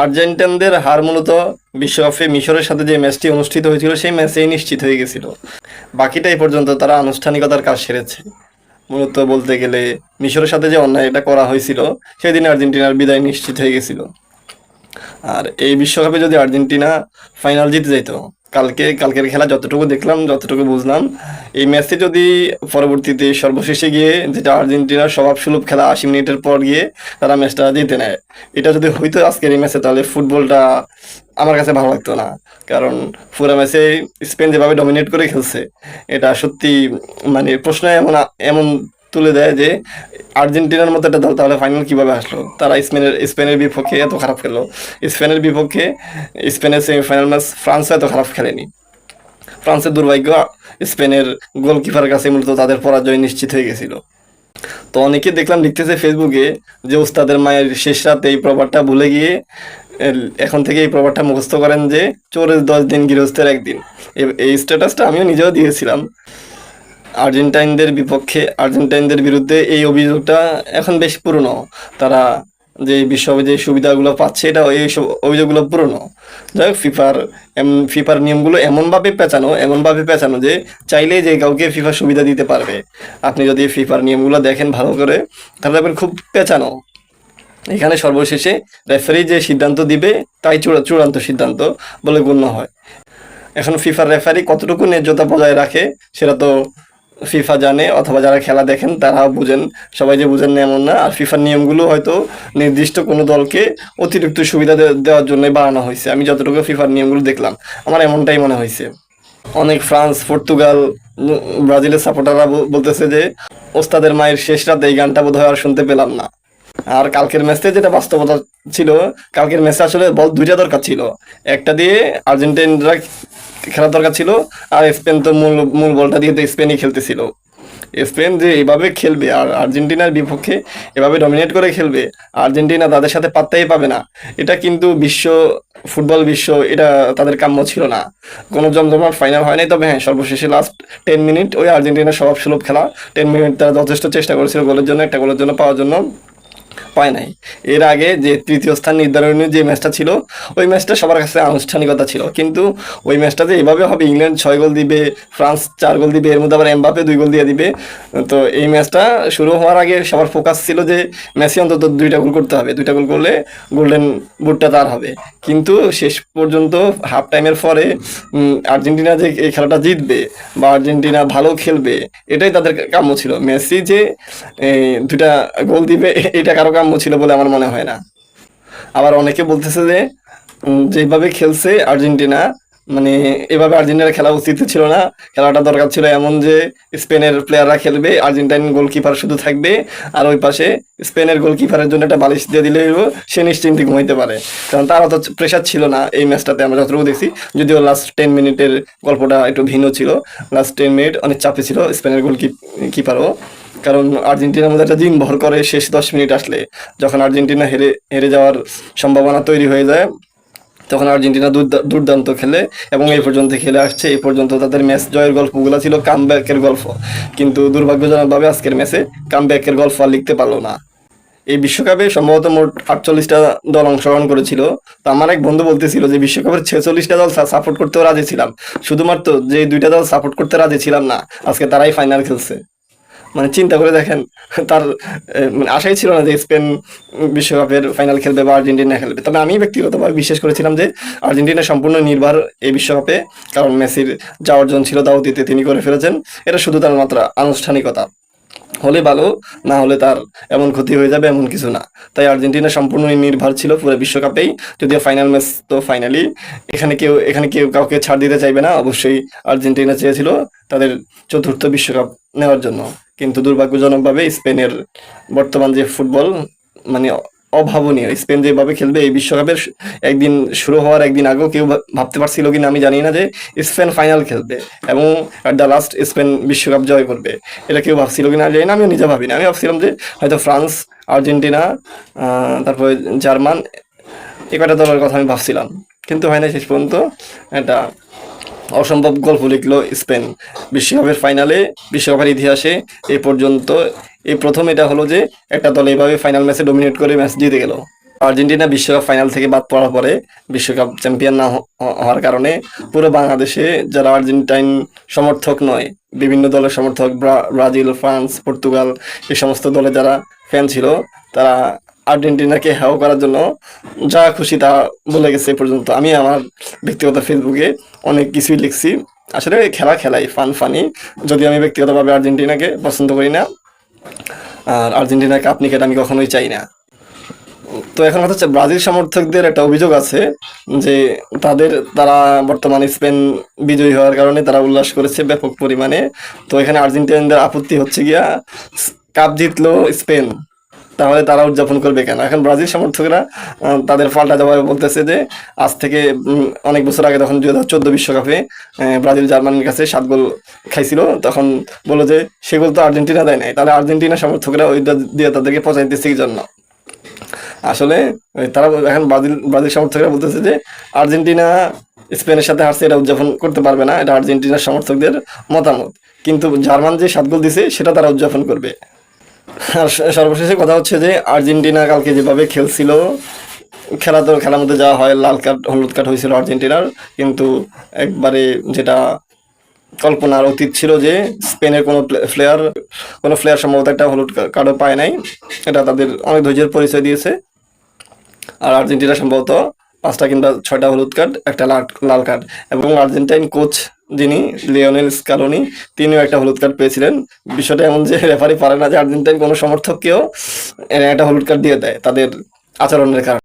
আর্জেন্টাইনদের হার মূলত বিশ্বকাপে মিশরের সাথে যে ম্যাচটি অনুষ্ঠিত হয়েছিল সেই ম্যাচেই নিশ্চিত হয়ে গেছিল। বাকিটা এই পর্যন্ত তারা আনুষ্ঠানিকতার কাজ সেরেছে। মূলত বলতে গেলে মিশরের সাথে যে অন্যায় এটা করা হয়েছিল সেদিন আর্জেন্টিনার বিদায় নিশ্চিত হয়ে গেছিল। আর এই বিশ্বকাপে যদি আর্জেন্টিনা ফাইনাল জিতে যেত, কালকের খেলা যতটুকু দেখলাম, যতটুকু বুঝলাম, এই ম্যাচে যদি পরবর্তীতে সর্বশেষে গিয়ে যেটা আর্জেন্টিনার স্বভাবসুলভ খেলা 80 মিনিটের পর গিয়ে তারা ম্যাচটা জিতে নেয়, এটা যদি হইতো আজকের এই ম্যাচে, তাহলে ফুটবলটা আমার কাছে ভালো লাগতো না। কারণ পুরো ম্যাচে স্পেন যেভাবে ডমিনেট করে খেলছে, এটা সত্যি মানে প্রশ্ন এমন এমন তুলে দেয় যে আর্জেন্টিনার মতো একটা দল তাহলে ফাইনাল কীভাবে আসলো। তারা স্পেনের বিপক্ষে এত খারাপ খেললো, স্পেনের বিপক্ষে স্পেনের সেমিফাইনাল ম্যাচ ফ্রান্সও এত খারাপ খেলেনি। ফ্রান্সের দুর্ভাগ্য স্পেনের গোলকিপারের কাছে মূলত তাদের পরাজয় নিশ্চিত হয়ে গেছিল। তো অনেকে দেখলাম লিখতেছে ফেসবুকে যে ওস্তাদের মায়ের শেষ রাতে এই প্রবাদটা ভুলে গিয়ে এখন থেকে এই প্রবাদটা মুখস্থ করেন যে চোরের 10 দিন গৃহস্থের একদিন। এই স্ট্যাটাসটা আমিও নিজেও দিয়েছিলাম। আর্জেন্টাইনদের বিরুদ্ধে এই অভিযোগটা এখন বেশ পুরনো। তারা যে বিশ্বকাপে যে সুবিধাগুলো পাচ্ছে, এটা এইসব অভিযোগগুলো পুরনো। যাই হোক, ফিফার নিয়মগুলো এমনভাবে পেঁচানো যে চাইলেই যে কাউকে ফিফা সুবিধা দিতে পারবে। আপনি যদি ফিফার নিয়মগুলো দেখেন ভালো করে, তাহলে দেখবেন খুব পেঁচানো। এখানে সর্বশেষে রেফারি যে সিদ্ধান্ত দিবে তাই চূড়ান্ত সিদ্ধান্ত বলে গণ্য হয়। এখন ফিফার রেফারি কতটুকু ন্যায্যতা বজায় রাখে সেটা তো ফিফা জানে, অথবা যারা খেলা দেখেন তারাও বুঝেন। সবাই যে বুঝেন না এমন না। আর ফিফার নিয়মগুলো হয়তো নির্দিষ্ট কোনো দলকে অতিরিক্ত সুবিধা দেওয়ার জন্যই বানানো হয়েছে। আমি যতটুকু ফিফার নিয়মগুলো দেখলাম, আমার এমনটাই মনে হয়েছে। অনেক ফ্রান্স, পর্তুগাল, ব্রাজিলের সাপোর্টাররা বলতেছে যে ওস্তাদের মায়ের শেষ রাতে এই গানটা বোধহয় আর শুনতে পেলাম না। আর কালকের ম্যাচে যেটা বাস্তবতা ছিল, কালকের ম্যাচে আসলে বল দুইটা দরকার ছিল। একটা দিয়ে আর্জেন্টিনারা খেলার দরকার ছিল, আর স্পেন তো মূল বলটা দিয়ে তো স্পেনই খেলতেছিল। স্পেন যে এভাবে খেলবে আর আর্জেন্টিনার বিপক্ষে এভাবে ডমিনেট করে খেলবে, আর্জেন্টিনা তাদের সাথে পাত্তাই পাবে না, এটা কিন্তু ফুটবল বিশ্ব এটা তাদের কাম্য ছিল না। কোনো জমজমাট ফাইনাল হয় নাই, তবে হ্যাঁ সর্বশেষে লাস্ট 10 মিনিট ওই আর্জেন্টিনার স্বভাবসুলভ খেলা 10 মিনিট তারা যথেষ্ট চেষ্টা করেছিল একটা গোলের জন্য পাওয়ার জন্য, পায় নাই। এর আগে যে তৃতীয় স্থান নির্ধারণী যে ম্যাচটা ছিল, ওই ম্যাচটা সবার কাছে আনুষ্ঠানিকতা ছিল, কিন্তু ওই ম্যাচটা যে এভাবে হবে, ইংল্যান্ড 6 গোল দিবে, ফ্রান্স 4 গোল দিবে, এর মধ্যে আবার এমবাপে 2 গোল দিয়ে দিবে। তো এই ম্যাচটা শুরু হওয়ার আগে সবার ফোকাস ছিল যে মেসি অন্তত 2টা গোল করতে হবে, 2টা গোল করলে গোল্ডেন বুটটা তার হবে। কিন্তু শেষ পর্যন্ত হাফ টাইমের পরে আর্জেন্টিনা যে এই খেলাটা জিতবে বা আর্জেন্টিনা ভালো খেলবে, এটাই তাদের কাম্য ছিল। মেসি যে 2টা গোল দিবে এটা কারো কাম্য ছিল বলে আমার মনে হয় না। আবার অনেকে বলতেছে যে যেভাবে খেলছে আর্জেন্টিনা, মানে এভাবে আর্জেন্টিনার খেলা উচিত ছিল না, খেলাটা দরকার ছিল এমন যে স্পেনের প্লেয়াররা খেলবে, আর্জেন্টাইন গোলকিপার শুধু থাকবে, আর ওই পাশে স্পেনের গোলকিপারের জন্য একটা বালিশ দিয়ে দিলে সে নিশ্চিন্তে ঘুমাইতে পারে। কারণ তার অত প্রেশার ছিল না এই ম্যাচটাতে, আমরা যতটুকু দেখছি। যদিও লাস্ট 10 মিনিটের গল্পটা একটু ভিন্ন ছিল, লাস্ট 10 মিনিট অনেক চাপে ছিল স্পেনের গোলকিপারও। কারণ আর্জেন্টিনার মধ্যে একটা দিন ভর করে শেষ 10 মিনিট আসলে, যখন আর্জেন্টিনা হেরে যাওয়ার সম্ভাবনা তৈরি হয়ে যায়, তখন আর্জেন্টিনা দুর্দান্ত খেলে এবং এই পর্যন্ত খেলে আসছে। এই পর্যন্ত তাদের ম্যাচ জয়ের গল্পগুলো ছিল কামব্যাকের গল্প, কিন্তু দুর্ভাগ্যজনকভাবে আজকের ম্যাচে কামব্যাকের গল্প আর লিখতে পারলো না। এই বিশ্বকাপে সম্ভবত মোট 48টা দল অংশগ্রহণ করেছিল। তো আমার এক বন্ধু বলতেছিল যে বিশ্বকাপের 46টা দল সাপোর্ট করতেও রাজি ছিলাম, শুধুমাত্র যে 2টা দল সাপোর্ট করতে রাজি ছিলাম না, আজকে তারাই ফাইনাল খেলছে। মানে চিন্তা করে দেখেন, তার মানে আশাই ছিল না যে স্পেন বিশ্বকাপের ফাইনাল খেলবে বা আর্জেন্টিনা খেলবে। তবে আমি ব্যক্তিগতভাবে বিশ্বাস করেছিলাম যে আর্জেন্টিনা সম্পূর্ণ নির্ভর এই বিশ্বকাপে, কারণ মেসির যা অর্জন ছিল তা অতীতে তিনি করে ফেলেছেন। এটা শুধু তার মাত্র আনুষ্ঠানিকতা, হলে ভালো, না হলে তার এমন ক্ষতি হয়ে যাবে এমন কিছু না। তাই আর্জেন্টিনা সম্পূর্ণ নির্ভর ছিল পুরো বিশ্বকাপেই। যদিও ফাইনাল ম্যাচ তো ফাইনালি, এখানে কেউ কাউকে ছাড় দিতে চাইবে না। অবশ্যই আর্জেন্টিনা চেয়েছিল তাদের 4র্থ বিশ্বকাপ নেওয়ার জন্য, কিন্তু দুর্ভাগ্যজনকভাবে স্পেনের বর্তমান যে ফুটবল মানে অভাবনীয়। স্পেন যেভাবে খেলবে এই বিশ্বকাপের একদিন শুরু হওয়ার একদিন আগেও কেউ ভাবতে পারছিল কিনা আমি জানি না যে স্পেন ফাইনাল খেলবে এবং অ্যাট দ্য লাস্ট স্পেন বিশ্বকাপ জয় করবে। এটা কেউ ভাবছিল কিনা জানি না, আমিও নিজে ভাবিনি। আমি ভাবছিলাম যে হয়তো ফ্রান্স, আর্জেন্টিনা, তারপরে জার্মান, এই কয়টা দলের কথা আমি ভাবছিলাম, কিন্তু হয় না। শেষ পর্যন্ত একটা অসম্ভব গল্প লিখলো স্পেন বিশ্বকাপের ফাইনালে। বিশ্বকাপের ইতিহাসে এই পর্যন্ত এই প্রথম এটা হলো যে একটা দল এইভাবে ফাইনাল ম্যাচে ডমিনেট করে ম্যাচ জিতে গেল। আর্জেন্টিনা বিশ্বকাপ ফাইনাল থেকে বাদ পড়ার পরে বিশ্বকাপ চ্যাম্পিয়ন না হওয়ার কারণে পুরো বাংলাদেশে যারা আর্জেন্টাইন সমর্থক নয়, বিভিন্ন দলের সমর্থক, ব্রাজিল, ফ্রান্স, পর্তুগাল, এই সমস্ত দলে যারা ফ্যান ছিল, তারা আর্জেন্টিনাকে হেয় করার জন্য যা খুশি তা বলে গেছে এ পর্যন্ত। আমি আমার ব্যক্তিগত ফেসবুকে অনেক কিছুই লিখছি। আসলে খেলাই ফানি, যদিও আমি ব্যক্তিগতভাবে আর্জেন্টিনাকে পছন্দ করি না, আর আর্জেন্টিনার কাপ নিকেট আমি কখনোই চাই না। তো এখন কথা হচ্ছে, ব্রাজিল সমর্থকদের একটা অভিযোগ আছে যে তারা বর্তমানে স্পেন বিজয়ী হওয়ার কারণে তারা উল্লাস করেছে ব্যাপক পরিমাণে। তো এখানে আর্জেন্টিনাদের আপত্তি হচ্ছে গিয়া, কাপ জিতলো স্পেন, তাহলে তারা উদযাপন করবে কেন? এখন ব্রাজিল সমর্থকরা তাদের পাল্টা জবাবে বলতেছে যে আজ থেকে অনেক বছর আগে, তখন 2014 বিশ্বকাপে ব্রাজিল জার্মানির কাছে 7 গোল খাইছিল, তখন বললো যে সে গোল তো আর্জেন্টিনা দেয় নাই, তাহলে আর্জেন্টিনা সমর্থকরা ওইটা দিয়ে তাদেরকে পচাইতেছে কি জন্য? আসলে তারা এখন ব্রাজিল সমর্থকরা বলতেছে যে আর্জেন্টিনা স্পেনের সাথে হারছে, এটা উদযাপন করতে পারবে না, এটা আর্জেন্টিনার সমর্থকদের মতামত। কিন্তু জার্মান যে 7 গোল দিছে সেটা তারা উদযাপন করবে। আর সর্বশেষে কথা হচ্ছে যে আর্জেন্টিনা কালকে যেভাবে খেলছিল, খেলার মধ্যে যাওয়া হয়, লাল কার্ড হলুদ কার্ড হয়েছিল আর্জেন্টিনার, কিন্তু একবারে যেটা কল্পনার অতীত ছিল যে স্পেনের কোনো প্লেয়ার সম্ভবত একটা হলুদ কার্ডও পায় নাই, এটা তাদের অনেক ধৈর্যের পরিচয় দিয়েছে। আর আর্জেন্টিনা সম্ভবত 5টা কিংবা 6টা হলুদ কার্ড, একটা লাল কার্ড, এবং আর্জেন্টাইন কোচ যিনি লিওনেল স্কালোনি, তিনিও একটা হলুদ কার্ড পেয়েছিলেন। বিষয়টা এমন যে রেফারি পারে না যে আর্জেন্টাইন কোনো সমর্থককেও একটা হলুদ কার্ড দিয়ে দেয় তাদের আচরণের কারণে।